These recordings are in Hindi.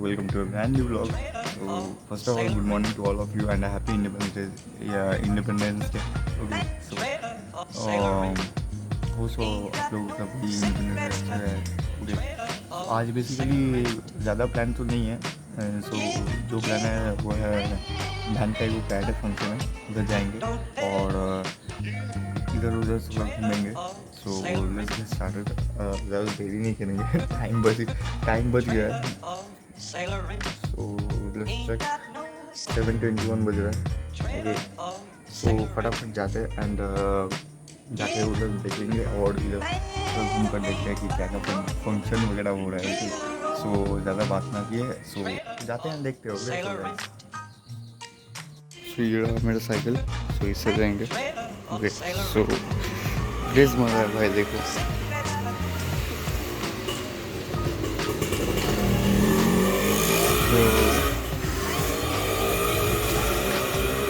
welcome to a brand new vlog. So first of all, good morning to all of you and a happy Independence Day. Independence Day. Okay, so हो आप लोगों का भी इंडिपेंडेंस डे है. ओके, आज बेसिकली ज़्यादा प्लान तो नहीं है. सो जो प्लान है वो है बहन का वो पैड फंक्शन है, उधर जाएंगे और इधर उधर सब घूमेंगे. So let's get started. ज़्यादा देरी नहीं करेंगे, टाइम बच गया है. सो लेट्स चेक 7:21 बज रहा है. ओके, सो फटाफट जाते हैं एंड जाके उधर देखेंगे और इधर घूम कर देखते हैं कि क्या क्या फंक्शन वगैरह हो रहा है. सो ज़्यादा बात ना किए, सो जाते हैं देखते हो. सो ये रहा मेरा साइकिल, सो इससे जाएंगे. ओके, सो ड्रेस बन रहा है भाई, देखो.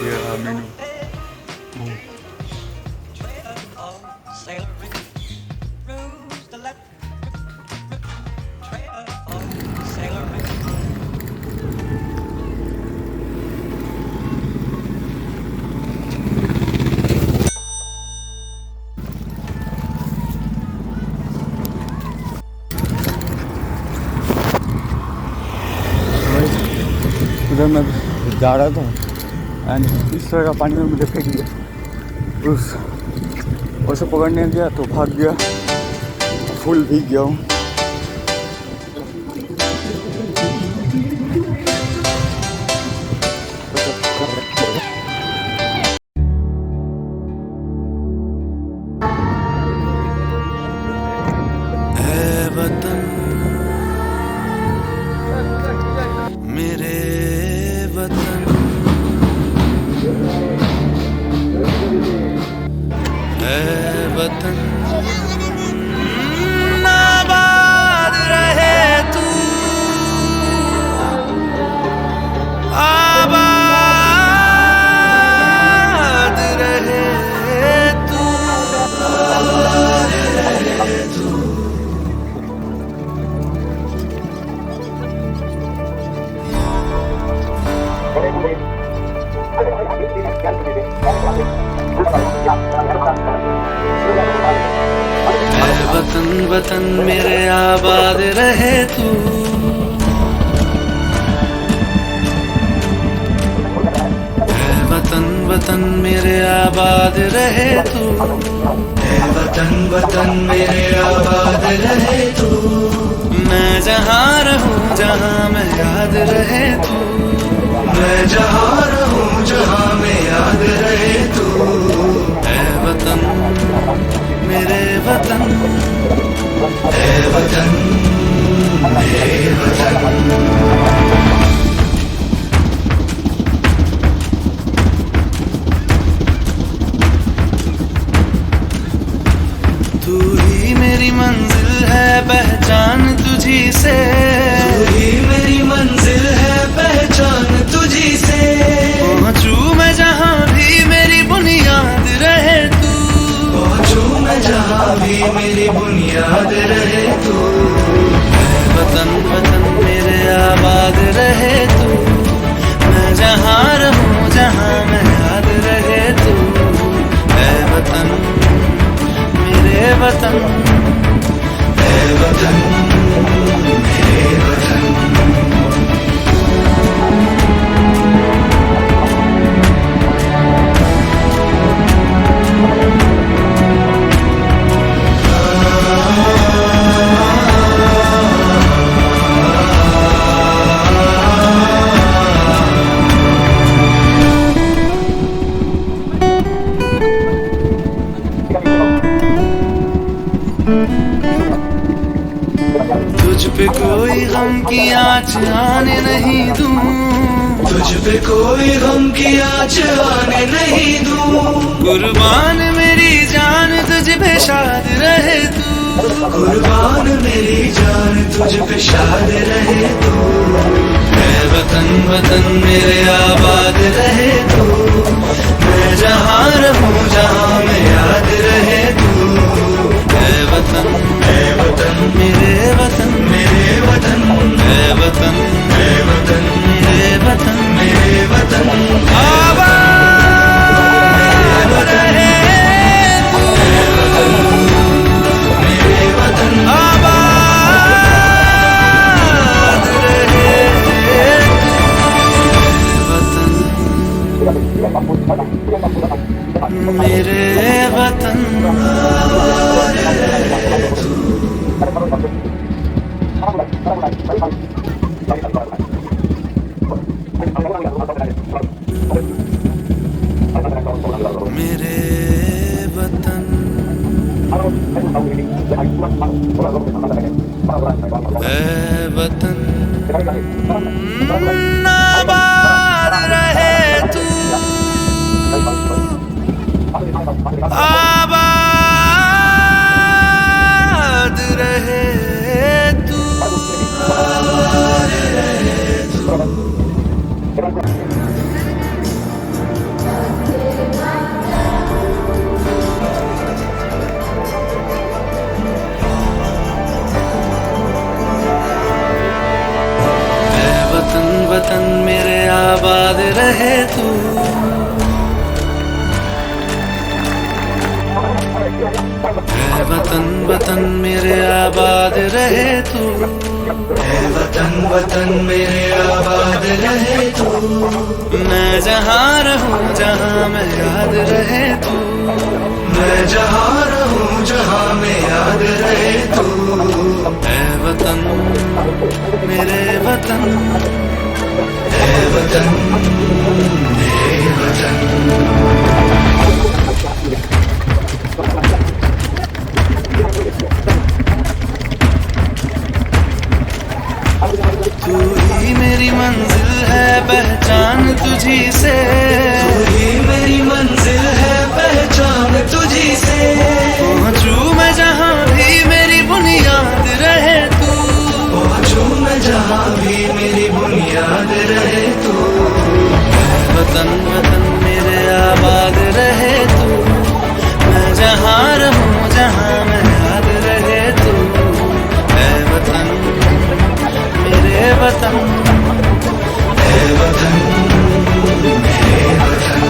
ये रहा मेनू. उधर मैं जा रहा था एंड इस तरह का पानी में मुझे फेंक दिया. उस और से पकड़ने गया तो भाग गया, फुल भीग गया हूँ. आबाद रहे तू, आबाद रहे तू, आबाद रहे तू. वतन वतन मेरे आबाद रहे तू, वतन वतन मेरे आबाद रहे तू, वतन वतन मेरे आबाद रहे तू. मैं जहाँ रहूँ जहाँ मैं याद रहे तू, मैं जहाँ रहूँ जहाँ मैं याद रहे तू. ऐ वतन मेरे वतन, ऐ वतन मेरे वतन. तू ही मेरी मंजिल है, पहचान तुझी से. तू ही मेरी मंजिल है, पहचान तुझी से. पहुँचूं मैं जहाँ भी मेरी बुनियाद रहे तू, पहुँचूं मैं जहाँ भी मेरी बुनियाद रहे तू. वतन वतन मेरे आबाद रहे तू, मैं जहाँ रहूँ जहाँ मैं याद रहे तू. ऐ वतन मेरे वतन, ऐ वतन मेरे वतन. तुझ पे कोई गम की आँच आने नहीं दूं, तुझ पे कोई गम की आँच आने नहीं दूं. कुर्बान मेरी जान तुझ पे शाद रहे तू, कुर्बान मेरी जान तुझ पे शाद रहे तू. ऐ वतन वतन मेरे आबाद रहे तू, मैं जहाँ रहूँ जहाँ मैं याद रहे तू. ऐ वतन मेरे वतन, मेरे वतन, ऐ वतन, ऐ ऐ वतन आबाद रहे तू, आबाद रहे तू, आबाद रहे तू। वतन मेरे आबाद रहे तू, ऐ वतन वतन मेरे आबाद रहे तू, ऐ वतन मेरे आबाद रहे तू। मैं जहाँ रहूँ जहाँ मैं याद रहे तू, मैं जहाँ रहूँ जहाँ मैं याद रहे तू। ऐ वतन मेरे वतन, ऐ वतन मेरे वतन। तू ही मेरी मंजिल है पहचान तुझी से, तू ही मेरी मंजिल है पहचान तुझी से। पहुँचूं मैं जहाँ भी मेरी बुनियाद रहे तू, पहुँचूं मैं जहाँ भी मेरी बुनियाद रहे तू। वतन वतन मेरे आबाद रहे तू, मैं जहाँ रहूँ जहाँ मैं याद रहे तू। ऐ वतन मेरे वतन, ऐ वतन मेरे वतन।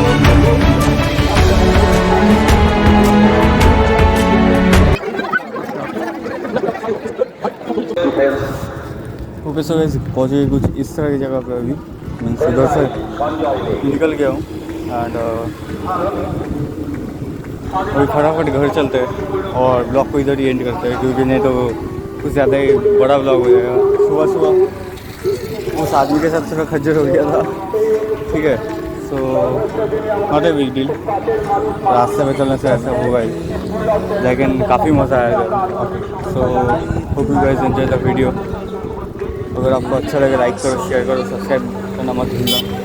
ओके सो गाइस पहुँचे कुछ इस तरह की जगह पे अभी मीन्स उधर से निकल गया हूँ एंड अभी फटाफट घर चलते हैं और ब्लॉग को इधर ही एंड करते हैं, क्योंकि नहीं तो कुछ ज़्यादा ही बड़ा ब्लॉग हो जाएगा। सुबह सुबह उस आदमी के साथ थोड़ा खज्जर हो गया था, ठीक है। So not a big deal, रास्ते में चलने से ऐसा होगा ही, लेकिन काफ़ी मज़ा आया। So hope you guys enjoy the video. अगर आपको अच्छा लगे लाइक करो, शेयर करो, सब्सक्राइब करना मत भूलना।